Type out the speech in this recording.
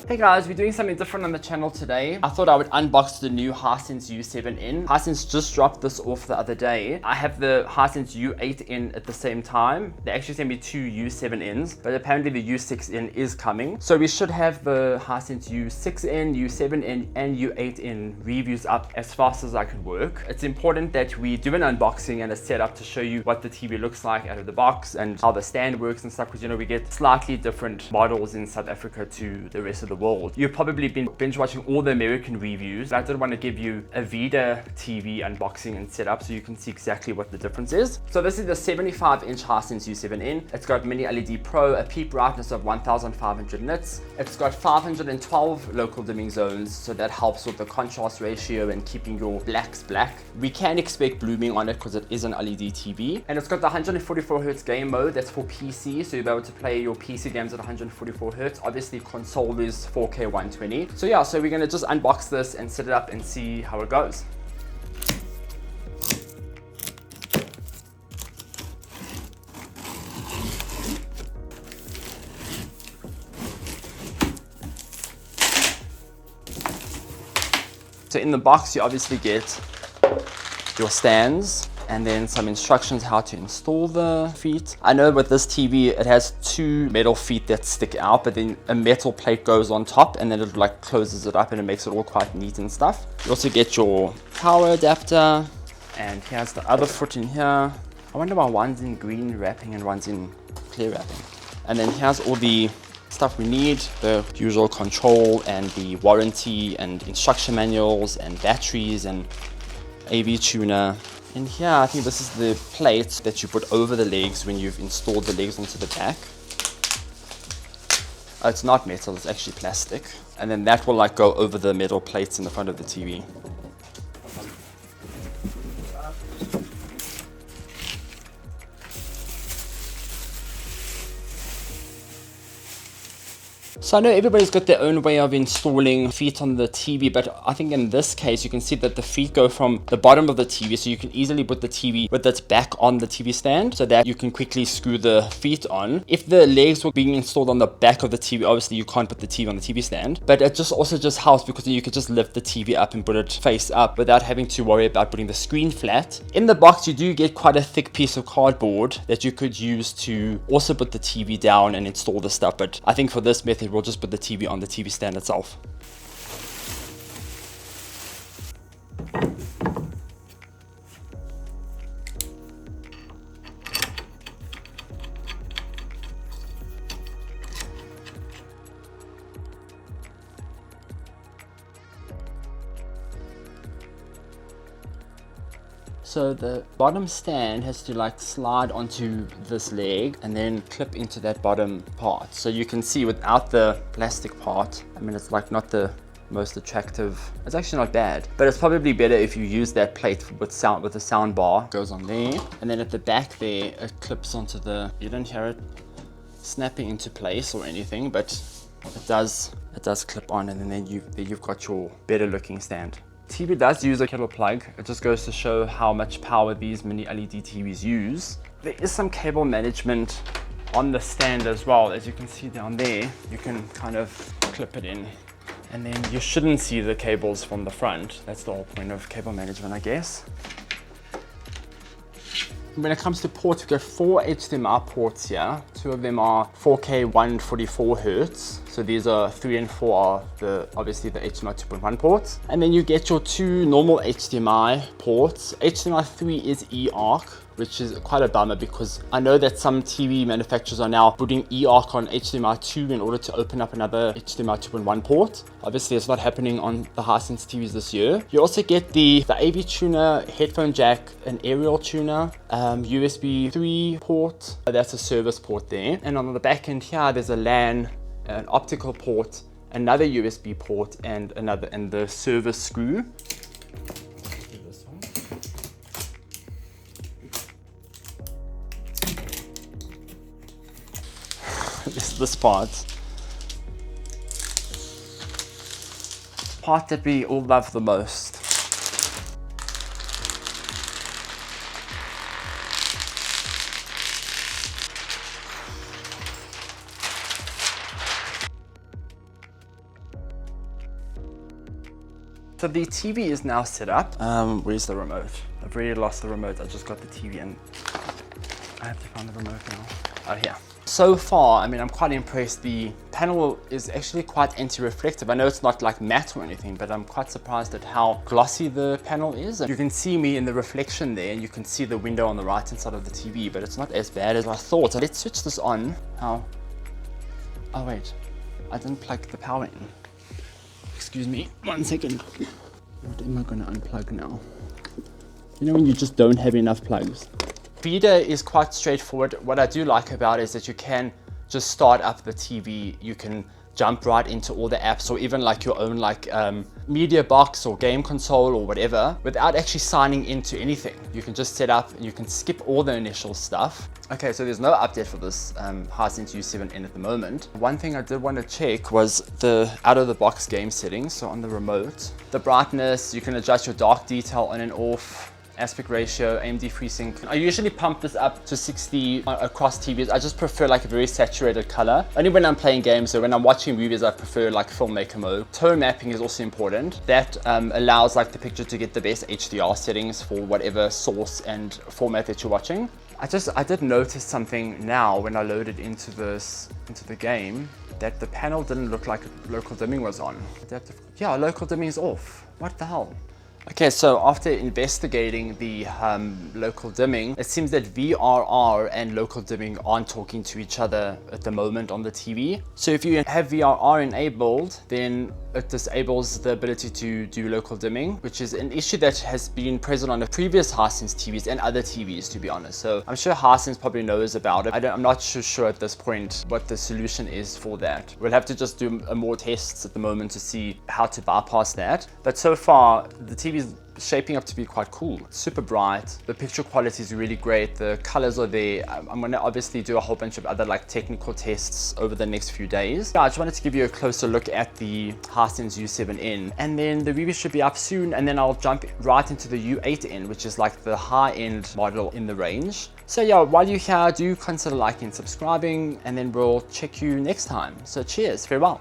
Hey guys, we're doing something different on the channel today. I thought I would unbox the new Hisense U7N. Hisense just dropped this off the other day. I have the Hisense U8N at the same time. They actually sent me two U7Ns, but apparently the U6N is coming. So we should have the Hisense U6N, U7N, and U8N reviews up as fast as I can work. It's important that we do an unboxing and a setup to show you what the TV looks like out of the box and how the stand works and stuff, because you know we get slightly different models in South Africa to the rest of the world. You've probably been binge watching all the American reviews. I did want to give you a VIDAA TV unboxing and setup so you can see exactly what the difference is. So this is the 75-inch Hisense U7N. It's got mini LED Pro, a peak brightness of 1500 nits. It's got 512 local dimming zones, so that helps with the contrast ratio and keeping your blacks black. We can expect blooming on it because it is an LED TV. And it's got the 144Hz game mode. That's for PC, so you'll be able to play your PC games at 144Hz. Obviously console is 4K 120. So yeah, so we're gonna just unbox this and set it up and see how it goes. So in the box you obviously get your stands and then some instructions how to install the feet. I know with this TV it has two metal feet that stick out, but then a metal plate goes on top and then it like closes it up and it makes it all quite neat and stuff. You also get your power adapter, and here's the other foot in here. I wonder why one's in green wrapping and one's in clear wrapping. And then here's all the stuff we need, the usual control and the warranty and instruction manuals and batteries and AV tuner. And here, I think this is the plate that you put over the legs when you've installed the legs onto the back. Oh, it's not metal, it's actually plastic. And then that will like go over the metal plates in the front of the TV. So I know everybody's got their own way of installing feet on the TV, but I think in this case you can see that the feet go from the bottom of the TV, so you can easily put the TV with its back on the TV stand so that you can quickly screw the feet on. If the legs were being installed on the back of the TV, obviously you can't put the TV on the TV stand, but it also just helps because you could just lift the TV up and put it face up without having to worry about putting the screen flat. In the box you do get quite a thick piece of cardboard that you could use to also put the TV down and install the stuff, but I think for this method we'll just put the TV on the TV stand itself. So the bottom stand has to like slide onto this leg and then clip into that bottom part. So you can see without the plastic part, I mean it's like not the most attractive. It's actually not bad, but it's probably better if you use that plate with the sound bar. It goes on there, and then at the back there it clips onto the, you don't hear it snapping into place or anything, but it does clip on, and then you've got your better looking stand. TV does use a kettle plug. It just goes to show how much power these mini LED TVs use. There is some cable management on the stand as well. As you can see down there, you can kind of clip it in, and then you shouldn't see the cables from the front. That's the whole point of cable management, I guess. When it comes to ports, we've got 4 HDMI ports here. 2 of them are 4K 144Hz. So these are 3 and 4 are obviously the HDMI 2.1 ports. And then you get your 2 normal HDMI ports. HDMI 3 is eARC, which is quite a bummer because I know that some TV manufacturers are now putting eARC on HDMI 2 in order to open up another HDMI 2.1 port. Obviously it's not happening on the Hisense TVs this year. You also get the AV tuner, headphone jack, an aerial tuner, USB 3 port, that's a service port there. And on the back end here there's a LAN, an optical port, another USB port, and the service screw. This part that we all love the most. So the TV is now set up. Where's the remote? I've already lost the remote. I just got the TV and I have to find the remote now. Oh, here. So far, I mean, I'm quite impressed. The panel is actually quite anti-reflective. I know it's not like matte or anything, but I'm quite surprised at how glossy the panel is. You can see me in the reflection there, and you can see the window on the right hand side of the TV, but it's not as bad as I thought. So let's switch this on. How? Oh wait, I didn't plug the power in. Excuse me, 1 second. What am I gonna unplug now? You know when you just don't have enough plugs? VIDAA is quite straightforward. What I do like about it is that you can just start up the TV. You can jump right into all the apps, or even like your own like media box or game console or whatever, without actually signing into anything. You can just set up and you can skip all the initial stuff. Okay, so there's no update for this Hisense U7N at the moment. One thing I did want to check was the out-of-the-box game settings. So on the remote, the brightness, you can adjust your dark detail on and off, aspect ratio, AMD FreeSync. I usually pump this up to 60 across TVs. I just prefer like a very saturated color. Only when I'm playing games, so when I'm watching movies, I prefer like filmmaker mode. Tone mapping is also important. That allows like the picture to get the best HDR settings for whatever source and format that you're watching. I did notice something now when I loaded into the game, that the panel didn't look like local dimming was on. Yeah, local dimming is off. What the hell? Okay, so after investigating the local dimming, it seems that VRR and local dimming aren't talking to each other at the moment on the TV. So if you have VRR enabled, then it disables the ability to do local dimming, which is an issue that has been present on the previous Hisense TVs and other TVs, to be honest. So I'm sure Hisense probably knows about it. I'm not sure at this point what the solution is for that. We'll have to just do more tests at the moment to see how to bypass that. But so far, the TV is shaping up to be quite cool. It's super bright. The picture quality is really great. The colors are there. I'm going to obviously do a whole bunch of other like technical tests over the next few days. I just wanted to give you a closer look at the Hisense U7N, and then the review should be up soon, and then I'll jump right into the U8N, which is like the high-end model in the range. So yeah, while you're here, do consider liking and subscribing, and then we'll check you next time. So cheers, farewell.